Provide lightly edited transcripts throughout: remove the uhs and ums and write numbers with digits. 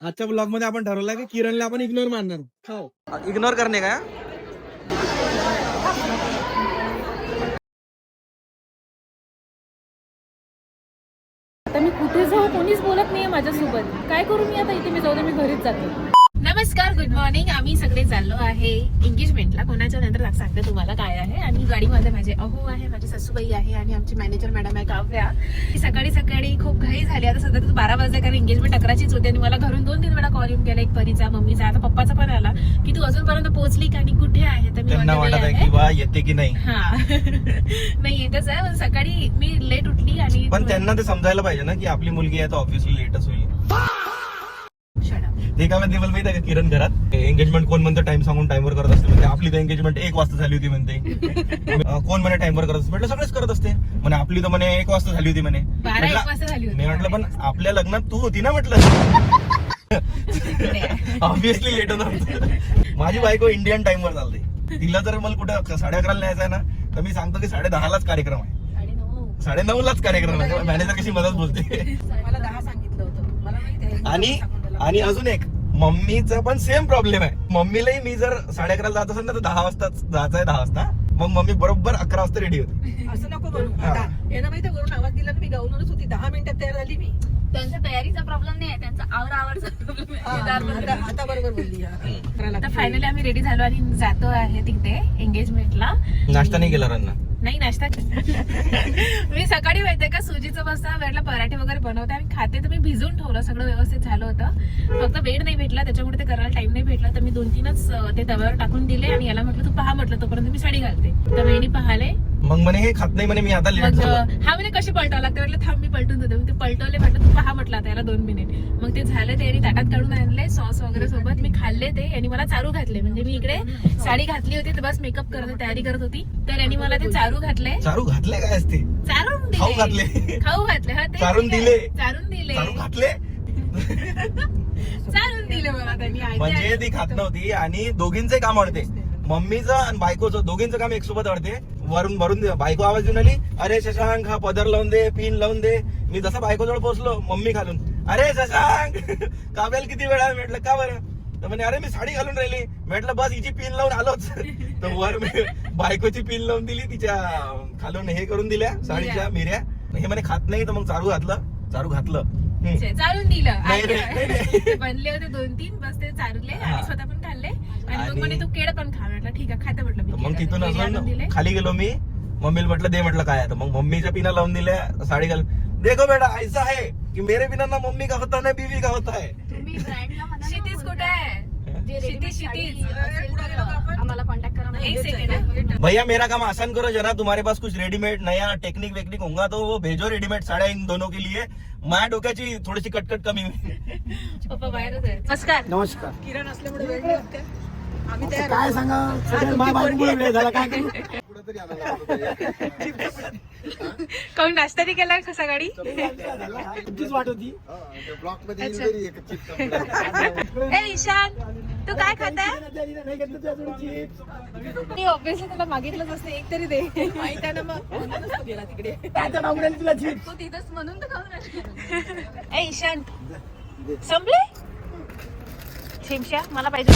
आजच्या ब्लॉग मध्ये आपण ठरवलं की किरणला आपण इग्नोर मारणार. हो, इग्नोर करणे का? आता मी कुठे जाऊ, कोणीच बोलत नाहीये माझ्यासोबत. काय करू मी आता इथे? मी जाऊ दे, मी घरीच जाते. नमस्कार, गुड मॉर्निंग. आम्ही सगळे चाललो आहे एंगेजमेंटला. कोणाच्या नंतर सांगते तुम्हाला काय आहे. आणि गाडीमध्ये माझे अहो आहे, माझी सासूबाई आहे आणि आमची मॅनेजर मॅडम आहे काव्या. सकाळी सकाळी खूप घाई झाली. आता सध्या 12 वाजता, कारण एंगेजमेंट 11चीच होती आणि मला घरून 2-3 वेळा कॉल येऊन गेला, एक परीचा, मम्मीचा, आता पप्पाचा पण आला की तू अजूनपर्यंत पोहोचली का आणि कुठे आहे. तर मी येते की नाही. हा नाही येतच आहे. सकाळी मी लेट उठली आणि पण त्यांना ते समजायला पाहिजे ना की आपली मुलगी आहे तर ऑब्व्हियसली लेटच होईल. ते काय म्हणते मला माहिती आहे का, किरण घरात एंगेजमेंट कोण म्हणतं टाइम सांगून टाइमवर करत असते. म्हणजे आपली तर एंगेजमेंट 1 वाजता झाली होती म्हणते. कोण म्हणे टाइमवर करत असते. म्हटलं सगळेच करत असते. म्हणे आपली तर म्हणे 1 वाजता झाली होती म्हणे. 12-1 वाजता झाली होती. मी म्हटलं पण आपल्या लग्नात तू होती ना म्हटलं. ऑब्व्हियसली लेट होणार. माझी बायको इंडियन टाइमवर चालते. तिला जर मला कुठं 11:30 न्यायचं आहे ना, तर मी सांगतो की 10:30लाच कार्यक्रम आहे. 9:30लाच कार्यक्रम आहे. मॅनेजर कशी मदत बोलते. मला 10 सांगितलं होतं, मला माहिती आहे. आणि अजून एक, मम्मीचा पण सेम प्रॉब्लेम आहे. मम्मीलाही मी जर 11:30 जात असेल ना तर 10 वाजता जायचं आहे. 10 वाजता मग मम्मी बरोबर 11 वाजता रेडी होती. असं नको करू. यांना माहिती वरून आवाज दिला ना, मी गाऊनच होती. 10 मिनिटात तयार झाली मी. त्यांच्या तयारीचा प्रॉब्लेम नाही आहे, त्यांचा आवराचा प्रॉब्लेम. आता बरोबर बोलली. तर फायनली आम्ही रेडी झालो आणि जातो आहे तिथे एंगेजमेंटला. नाश्ता नाही केला रन्ना. नाही नाश्ता मी सकाळी माहितीये का सुजीचं मस्त वेळेला पराठे वगैरे बनवते आणि खाते. तर मी भिजून ठेवलं, सगळं व्यवस्थित झालं होतं. फक्त वेळ नाही भेटला, त्याच्यामुळे ते करायला टाइम नाही भेटला. तर मी 2-3च ते तव्यावर टाकून दिले आणि याला म्हटलं तू पहा, म्हटलं तोपर्यंत मी साडी घालते. तर वेणी पाहाले. मग म्हणे हे खात नाही म्हणे, मी आता लेट मग झालो. हा म्हणे कशी पलटावं लागते. म्हटलं थांब मी पलटून देते. मग ते पलटवले, म्हटलं तू पहा म्हटलं आता याला 2 मिनिट. मग ते झालं, ते यांनी ताटात काढून आणले सॉस वगैरे सोबत. मी खाल्ले ते. यांनी मला चारू घातले. म्हणजे मी इकडे साडी घातली होती तर बस मेकअप करत तयारी करत होती. तर यांनी मला ते चारू घातले. चारू घातले काय असते? चारून खाऊ दिले. घातले. खाऊ घातले. हा ते चारून दिले. चारून दिले. चारू घातले चारून दिले मला त्यांनी. म्हणजे ती खात नव्हती आणि दोघींचे काम अडते. मम्मीचं आणि बायकोचं दोघींचं काम एक सोबत अडते. वरून बायको आवाज देऊन आली, अरे शशांक हा पदर लावून दे, पिन लावून दे. मी जसं बायको जवळ पोहोचलो, मम्मी खालून, अरे शशांक काव्याला किती वेळा. म्हटलं का बरं? तर म्हणे अरे मी साडी घालून राहिली. म्हटलं बस हिची पिन लावून आलोच. तर वर बायकोची पिन लावून दिली, तिच्या खालून हे करून दिल्या साडीच्या मिऱ्या. हे म्हणे खात नाही, तर मग चारू घातलं. चारून दिलं. बनले होते 2-3, बस ते चारले आणि स्वतः पण खाल्ले. आणि मग म्हणे तू केळं पण खा. म्हटलं ठीक आहे खाते. म्हटलं मग तिथून अजून खाली गेलो मी. मम्मीला म्हटलं दे, म्हटलं काय. तर मग मम्मीच्या पिना लावून दिल्या, साडी घाल. देखो बेटा ऐसा है की मेरे बिना ना मम्मी का होता ना बीवी का होता है. क्षितिज कुठे आहे? क्षितिज आम्हाला कॉन्टॅक्ट करा. एक सेकंड. भैया मेरा काम आसान करो जरा. तुम्हारे पास कुछ रेडीमेड नया टेक्निक वेक्निक होगा तो वो भेजो. रेडीमेड साड्या इन दोनों के लिए. माझ्या डोक्याची थोडीशी कटकट कमी होईल. पप्पा बाहेरच आहे. नमस्कार. नमस्कार. किरण असल्यामुळे वेळ नाही होत. आम्ही तयार काय सांगा, वेळ झाला काय करू. काऊन नाश्ता नाही केला का सकाळी? तुमचीच वाट होती. ए ईशान, तू काय खाताय? मी ऑब्विसली तुला मागितलंच असते, एक तरी दे. माहित आहे ना, मग गेला तिकडे. तू तिथंच म्हणून तर खाऊन. ए ईशान, संपले चिमशा मला पाहिजे.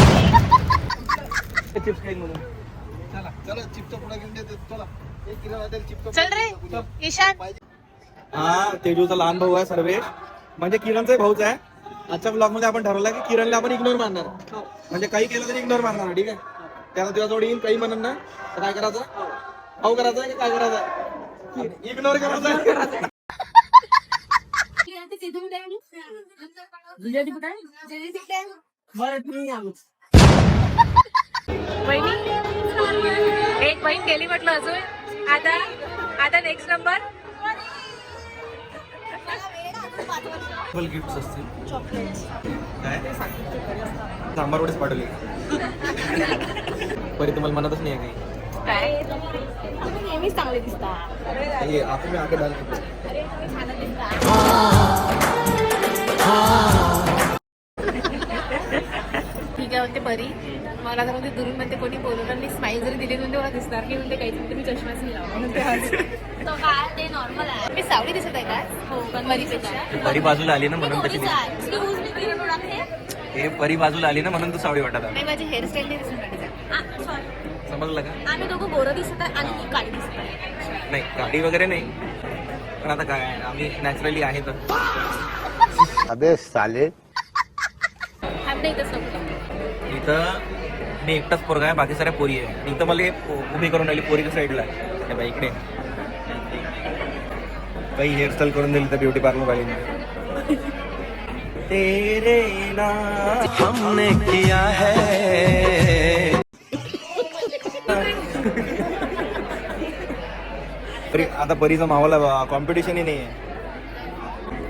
चिप्स खाईन म्हणून. चला चिप्स पुढे घेऊन देतो. चला चल रे ईशान. हा तेजूचा लहान भाऊ आहे सर्वेश, म्हणजे किरणचा भाऊच आहे. आजच्या ब्लॉग मध्ये आपण ठरवलं की किरणला आपण इग्नोर मारणार. म्हणजे काही केलं तरी इग्नोर मारणार. ठीक आहे, त्याला तुझ्या जोडी येईल काही म्हणून ना, तर काय करायचं? भाऊ करायचं की काय करायचं? इग्नोर करायचं. एक बहीण गेली म्हटलं अजून. आता नेक्स्ट नंबर. गिफ्ट असतील. काय सांबार वडेच पाठवले. परी तुम्हाला मनातच नाही आहे काही. तुम्ही नेहमीच चांगले दिसता. आपण मी आगे डाल. अरे तुम्ही छान दिसता. ठीक आहे म्हणते परी. मला तर म्हणते दुरून म्हणते कोणी बोलवलं आणि स्माईल जरी दिली म्हणते मला दिसणार की म्हणते काहीच म्हणते मी चष्माच नाही लावला म्हणते आज. तो काय ते नॉर्मल आहे. मी सावली दिसत आहे का? हो पण परीपेक्षा. परी बाजूला आली ना म्हणून तशी. एक्सक्यूज मी किरण ओळखते. हे परी बाजूला आली ना म्हणून तू सावळी वाटत आहे. नाही माझी हेअरस्टाईल नाही दिसून राहिली त्यात. सॉरी समजलं का? आम्ही दोघं गोरं दिसत आहे आणि ती काळी दिसत आहे. नाही गाडी वगैरे नाही, पण आता काय आम्ही नॅचरली आहे तर. अबे साले थांब नाही इथंच नको. इथं मी एकटाच पोरगा आहे, बाकी साऱ्या पोरी आहे. इथं मला एक उभी करून राहिली पोरीच्या साईडला. हे बाई इकडे काही हेअरस्टाईल करून दिली तर ब्युटी पार्लर वाली. तेरे नाम हमने किया है. आता परीचा माहोला कॉम्पिटिशनही नाही आहे.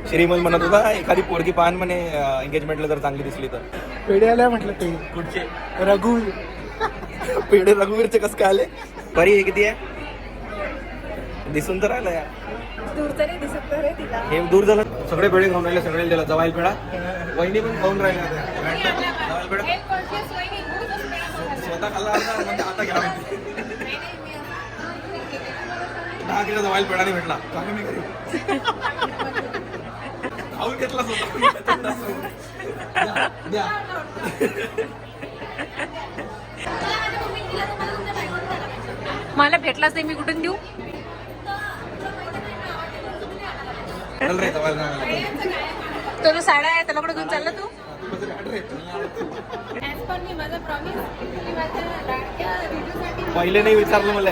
श्रीमल म्हणत होता एखादी पोरगी पाहन म्हणे एंगेजमेंटला जर चांगली दिसली तर. पेढे आल्या म्हटलं ते कुठचे रघु पेढे रघुवीरचे कसं काय आले? परी हे किती आहे? दिसून तर राहिलं यार. दूरचं नाही दिसत रे तिला. हे दूर झालं. सगळे पेढे खाऊन राहिले, सगळे दिला जवाईल पेढा. वहिनी पण खाऊन राहिल्या जवाईल पेढा. स्वतः खाल्ला असता म्हणजे आता घ्या. 10 किलो जवाईल पेढा नाही भेटला. चांगलं मी घरी खाऊन घेतला स्वतः. द्या. मला भेटलाच नाही, मी कुठून देऊ? चल रे जवाईल नाही. तो जो साडा आहे त्याला कुठे घेऊन चालला तू? पहिले नाही विचारलं मला.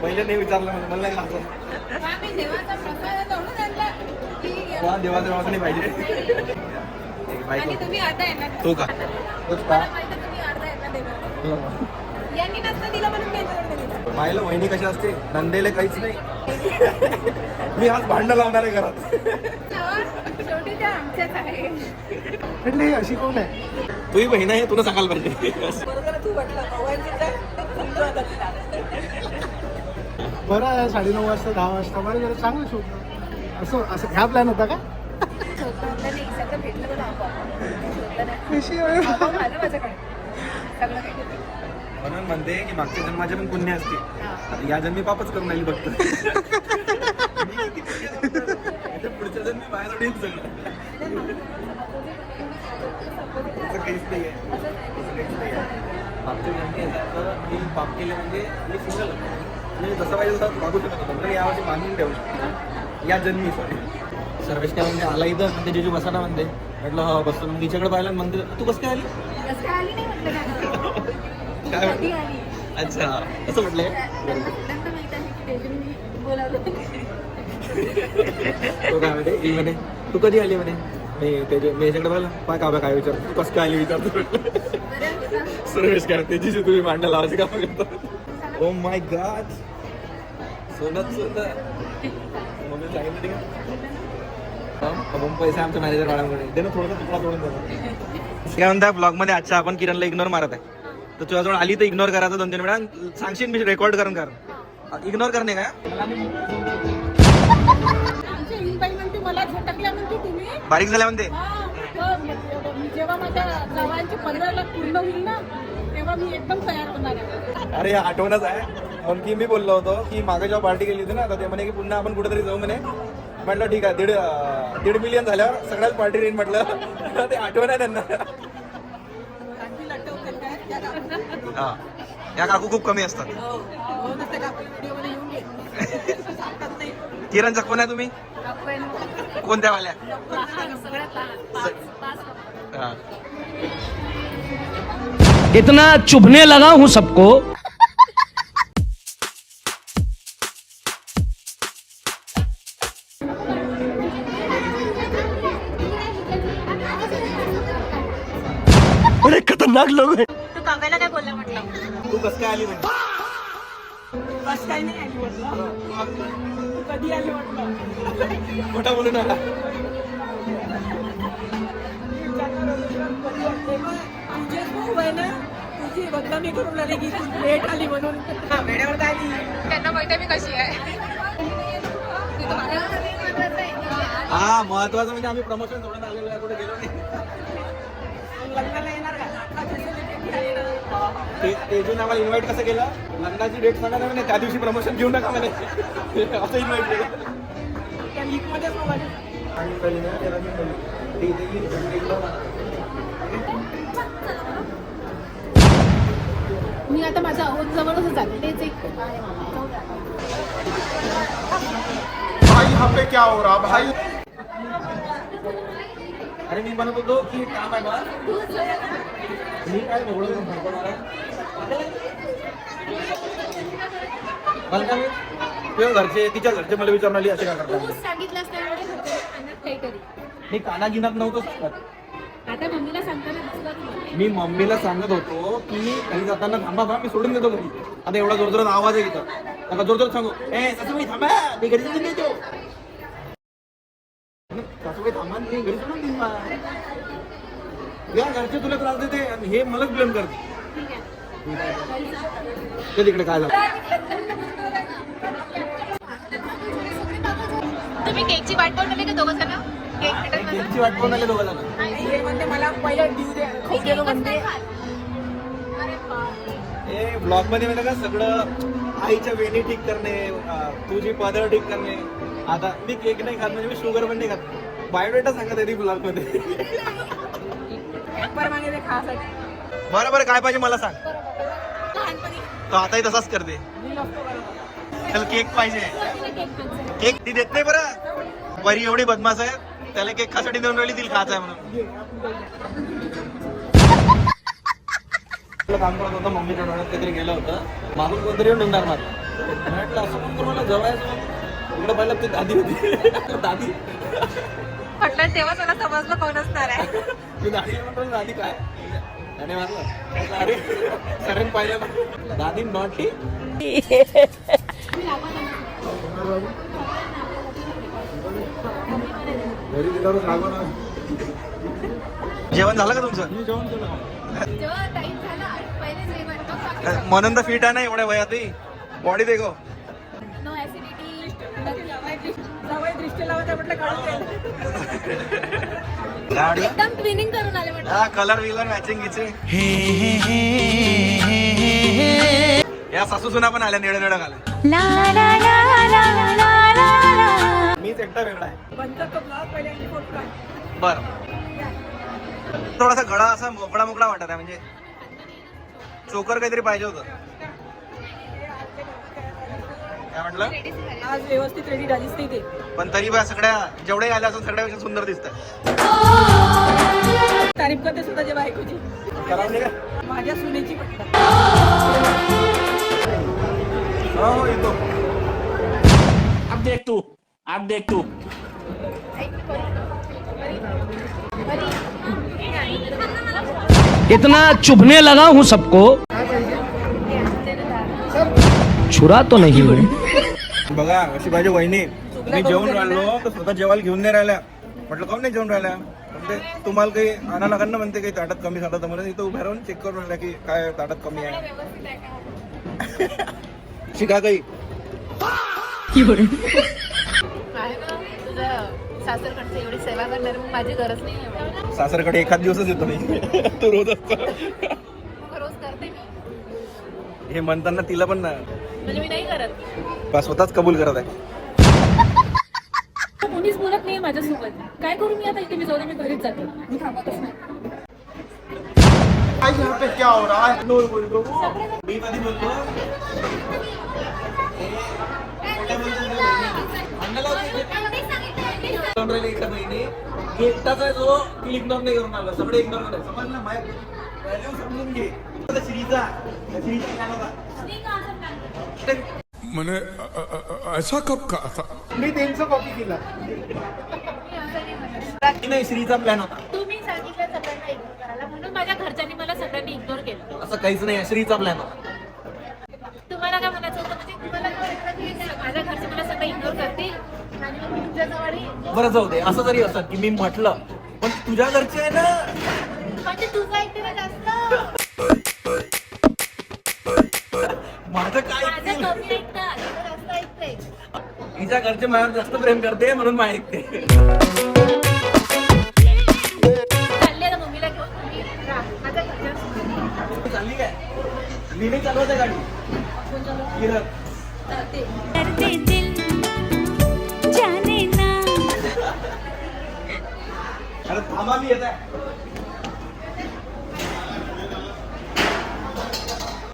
पहिले नाही विचारलं मला. मला नाही लागलं. देवाचं नाही पाहिजे. बायको तू का? तूच का? पाहिलं वहिनी कशी असते, नंदेले काहीच नाही. मी आज भांडण लावणार आहे घरात. म्हटलं ही अशी कोण आहे? तुही बहीण आहे, तुला सांगायला पाहिजे. तू म्हटलं बरं आहे 9:30 वाजता 10 वाजता बरं जरा चांगलं शोधलं. असं ह्या प्लॅन होता का? कशी आहे? म्हणून म्हणते की मागच्या जन्माचे पण पुण्य असते. आता या जन्मी पापच करून आली फक्त. पुढच्या जन्मी माझ्यासाठी सगळं काहीच नाही आहे. मागच्या जन्मी मी पाप केले म्हणजे मी सिंगल म्हणजे जसं पाहिजे तसं मागू शकत होतो. तर यावर्षी बांधून ठेवू शकतो या जन्मी. सर्वेश काय म्हणते आला इथं म्हणते जेजू बसा ना म्हणते. म्हटलं हा बसतो. मग तिच्याकडे पाहिलं म्हणते तू कसं काय आली? काय अच्छा असं म्हटलंय. तो काय म्हणते ही म्हणे तू कधी आली म्हणे. मी याच्याकडे पाहिलं पाय का काय विचारतो तू कसं काय आली विचारतो. सर्वेश काय तेजीशी तुम्ही भांडण लावायचे का करतो. Oh my God Sonat mummy सांगितलं ठीक आहे. पैसा आमच्या मॅनेजर वाढामध्ये दे ना थोडंसं तुकडा तोडून देतो. काय म्हणताय ब्लॉग मध्ये आजच्या आपण किरणला इग्नोर मारत आहे. तर तुझ्याजवळ आली तर इग्नोर करायचं 2-3 वेळा. सांगशील मी रेकॉर्ड करून कर. इग्नोर करणे काय मला झटकल्या म्हणते तुम्ही. बारीक झाल्या म्हणते. जेव्हा माझ्या गावांची 15 लाख पूर्ण होईल ना तेव्हा मी एकदम तयार होणार आहे. अरे आठवणच आहे. म्हणून की मी बोललो होतो की मागे जेव्हा पार्टी केली होती ना तर ते म्हणे की पुन्हा आपण कुठेतरी जाऊ म्हणे. म्हटलं ठीक आहे 1.5 मिलियन झाल्यावर सगळ्यात पार्टी रेन म्हटलं. ते आठवण आहे त्यांना. हा या काकू खूप कमी असतात. किरणचा कोण आहे तुम्ही? कोणत्या वाल्या? इतना चुभने लगा हूं सबको. बड़े खतरनाक लोग हैं. तू काव्याला काय बोलला म्हटलं? तू कसं काय आली म्हणजे? बस काही नाही आली म्हटलं. तू कधी आली म्हटलं. मोठा बोलून आला. तुझे खूप आहे ना तुझी बदनामी करून आली की तू लेट आली म्हणून. वेळेवर आली. त्यांना माहिती मी कशी आहे. हा महत्वाचं म्हणजे आम्ही प्रमोशन सोडून आलेलो आहे, कुठे गेलो नाही. लग्नाला येणार का? तेजून आम्हाला इन्व्हाइट कसं केलं. लग्नाची डेट सांगा म्हणे त्या दिवशी प्रमोशन घेऊ नका म्हणे. असं इन्व्हाइट केलं. त्या वीकमध्येच मोबाईल. आणि पहिली ना त्याला मी बोलली, ते इथे येईल, इकडे येईल. आता माझं अहोत जवळच जाते तेच एक भाई यहाँ पे क्या हो रहा भाई? अरे मी म्हणत होतो की काम आहे बा मी काय बोलतो मला काय तुझ्या घरचे तिच्या घरचे मला विचारून आली असे काय करतात तूच सांगितलंस त्यामुळे घरच्यांना काहीतरी मी काना गिनात नव्हतं सांगत आता मम्मीला सांगताना दिसलं तुला. मी मम्मीला सांगत होतो की काही जाताना थांबा बा मी सोडून देतो घरी आता एवढा जोरजोरात आवाज आहे इथं नका जोरजोरात सांगू ए सासूबाई थांबा मी घरी सोडून देतो सासूबाई थांबा मी घरी सोडून देईन बा. या घरचे तुला त्रास देते आणि हे मलाच ब्लेम करते ते तिकडे काय झालं तुम्ही केकची वाट पाहून आले का दोघं जण केक केकची वाट पाहून आले दोघं जण म्हणते मला पहिलं ड्यू दे खाऊ दे म्हणते. हे ब्लॉग मध्ये माहिती का सगळं आईच्या वेणी ठीक करणे तुझी पदर ठीक करणे आता मी केक नाही खात म्हणजे मी शुगर पण नाही खात बायोडेटा सांगत आहे ब्लॉग मध्ये परमाने ते खासाठी बरं बरं काय पाहिजे मला सांग लहानपणी तो आताही तसाच करते मी लागतो बरोबर. त्याला केक पाहिजे केक ती देत नाही बरं बरी एवढी बदमाश आहे त्याला केक खासाठी देऊन राहिली तिला खायचा आहे म्हणून काम करत होतं मम्मीच्या डोळ्यात काहीतरी गेलं होतं मागून कोणतरी येऊन निघणार म्हटलं असं पण करू मला जवळ इकडं पाहिलं ती दादी होती दादी म्हटलं तेव्हा तुला समजलं कोण असणार आहे. मी दादी म्हणतो दादी काय त्याने मारलं अरे सरांनी पाहिलं दादी नॉटी जेवण झालं का तुमचं जेव्हा टाइम झाला पहिले जेवण म्हणून तर फिट आहे ना एवढ्या वयातही बॉडी देखो नो ऍसिडिटी सवय दृष्टी लावायचं म्हटलं काढून दे. एकदम ट्विनिंग करून आले म्हटलं हा कलर विलर मॅचिंग घ्यायचे या सासू सुना पण आल्या निळ्या निळ्या घाला मीच एकटा वेगळा आहे बंद तो ब्लॉग पहिल्यांदा फोटो काढ. बर थोडासा गळा असा मोकळा मोकळा वाटत आहे म्हणजे चोकर काहीतरी पाहिजे होतं काय म्हटलं आज व्यवस्थित रेडी झालीच नाही ते. पण तरी बा सगळ्या जेवढे आल्या असं सगळ्यापेक्षा सुंदर दिसतात तारीफ करते सुद्धा जे बायकोची करावं नाही का माझ्या सुनेची म्हटलं. हो येतो अब देख तू इतना चुभने लगा हूँ सबको छुरा तो नहीं हूँ बघा अशी पाहिजे वहिनी मी जेवण राहिलो तर स्वतः जेवायला घेऊन नाही राहिल्या म्हटलं काऊन नाही जेवण राहिल्या म्हणते तुम्हाला काही आणा लागेल ना म्हणते काही ताटात कमी झालं तर मला इथं उभ्या राहून चेक करून राहिल्या की काय ताटात कमी आहे शिका काही आहे ना तुझं सासरकडचं एवढी सेवा करणार मग माझी गरज नाही एवढी सासरकडे एखाद दिवसच येतो मी तू रोज असतो मग रोज करते मी हे म्हणताना तिला पण म्हणजे मी नाही करत बा स्वतःच कबूल करत आहे कोणीच बोलत नाही माझ्यासोबत काय करू मी आता इथे मी जाऊ मी घरीच जाते मी थांबतच नाही भाई यहाँ पे क्या हो रहा है? मी कधी बोलतो एकटाच आहे जो ती इग्नोर नाही करून आला सगळे इग्नोर करायचं समजलं माहिती व्हॅल्यू समजून घे श्रीचा मैंने ऐसा कब कहा था? मी त्यांचं कॉपी केला. नाही श्रीचा प्लॅन होता तुम्ही सांगितलं सगळ्यांना इग्नोर करायला म्हणून माझ्या घरच्यांनी मला सगळ्यांनी इग्नोर केलं असं काहीच नाही श्रीचा प्लॅन होता तुम्हाला काय म्हणायचं होतं म्हणजे तुम्हाला काय वाटलं की माझ्या घरचे मला सगळं इग्नोर करतील आणि मग मी तुमच्या जवळ बरं जाऊ दे असं जरी असत की मी म्हटलं पण तुझ्या घरचे आहे ना म्हणजे तुझं ऐकते ना जास्त माझं काय माझं ऐकतील? कमी ऐकतात तुझं जास्त ऐकते तिच्या घरचे माझ्यावर जास्त प्रेम करते म्हणून मी ऐकते चालले ना मम्मीला घेऊन तुम्ही राहा. माझ्या घरच्या चालली काय मी नाही चालवते गाडी किरण. चालते अरे थांबा मी येत आहे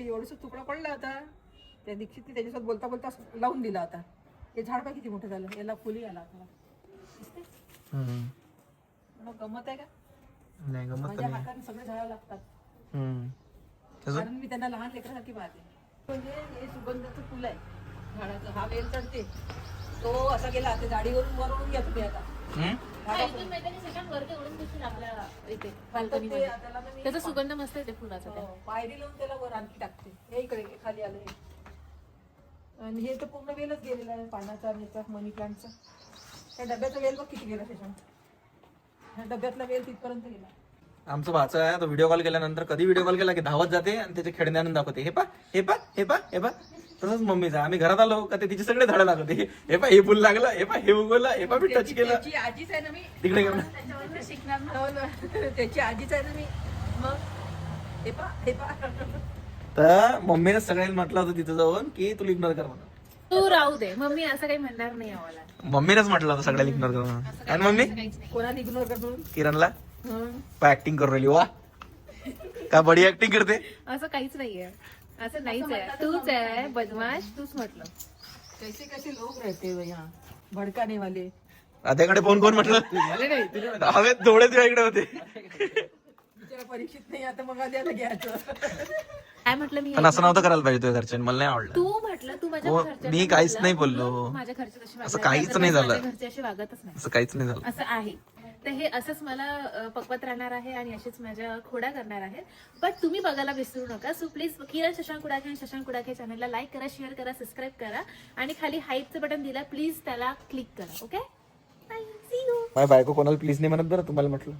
एवढंसं तुकडं कपडा पडला होता त्या दीक्षितने त्याच्यासोबत बोलता बोलता लावून दिला होता. हे झाड पाय किती मोठं झालं, याला फुली आला होता. दिसते? मग गमत आहे का? नाही गमत माझ्या हाताने सगळे झाडं लागतात कारण मी त्यांना लहान लेकरांसारखी पाहते. म्हणजे हे सुगंधाचं फुल आहे झाडाचं. हा वेल चढते तो असा गेला ते झाडीवरून वरून घ्या तुम्ही आता. इथून मैदानी सगळ्यात वरती उडून दिसून आपल्या इथे बाल्कनीमध्ये. त्याचा सुगंध मस्त येते फुलाचा त्या. पायरी लावून त्याला वर आणखी टाकते. हे इकडे खाली आलं हे. आणि हे तर पूर्ण वेलच गेलेला आहे पानाचा आणि याचा मनी प्लांटचा. त्या डब्याचा वेल बघ किती गेला त्याच्यात. ह्या डब्यातला वेल तिथपर्यंत गेला. आमचं भाचा आहे तो व्हिडिओ कॉल केल्यानंतर कधी व्हिडिओ कॉल केला की धावत जाते आणि त्याचे खेळणे आणून दाखवते. हे पा हे पा हे पा हे पा. तसंच मम्मीचा आम्ही घरात आलो का ते तिचे सगळे झाडं लागते. हे पा हे फुल लागलं, हे पा हे उगवलं, हे पा मी टच केलं. त्याची आजीच आहे ना मी. तिकडे गेलं. त्याच्यावर शिकणार ना. त्याची आजीच आहे ना मी. मग हे पा हे पा. तर मम्मीने सगळ्यांना म्हटलं होतं तिथं जाऊन की तू इग्नोर कर म्हणून. तू राहू दे, मम्मी असं काही म्हणणार नाही आम्हाला. मम्मीनेच म्हटलं होतं सगळ्याला इग्नोर कर म्हणून. आणि मम्मी कोणाला इग्नोर करतो. किरणला ऍक्टिंग करू राहिली. वा का बडी ऍक्टिंग करते. असं काहीच नाहीये, असं नाहीच आहे. तूच आहे बदमाश, तूच म्हटलं. कैसे कैसे लोग रहते हो यहाँ भड़काने वाले. आद्याकडे फोन कोण म्हटलं हवेत डोळे तुझ्या इकडे होते. बिचारा परीक्षित नाही आता मग आद्याला घ्यायचं. काय म्हटलं मी? पण असं नव्हतं करायला पाहिजे तुझ्या घरच्यांनी. मला नाही आवडलं. तू म्हटलं तू माझ्या हो, घरच्यांना मी काहीच बोलला. नाही बोललो. माझ्या घरचे तसे असं वागतात. काहीच तर नाही झालं. माझ्या घरचे असे वागतच नाही. असं काहीच नाही झालं. असं आहे. तर हे असंच मला पकवत राहणार आहे आणि अशीच माझ्या खोड्या करणार आहेत. बट तुम्ही बघायला विसरू नका. सो प्लीज किरण शशांक कुडाखे आणि शशांक कुडाखे चॅनलला लाईक करा, शेअर करा, सबस्क्राईब करा आणि खाली हाईपचं बटन दिलं प्लीज त्याला क्लिक करा. Okay bye, see you. माझ्या बायको कोणाला प्लीज नाही म्हणत बरं तुम्हाला म्हटलं.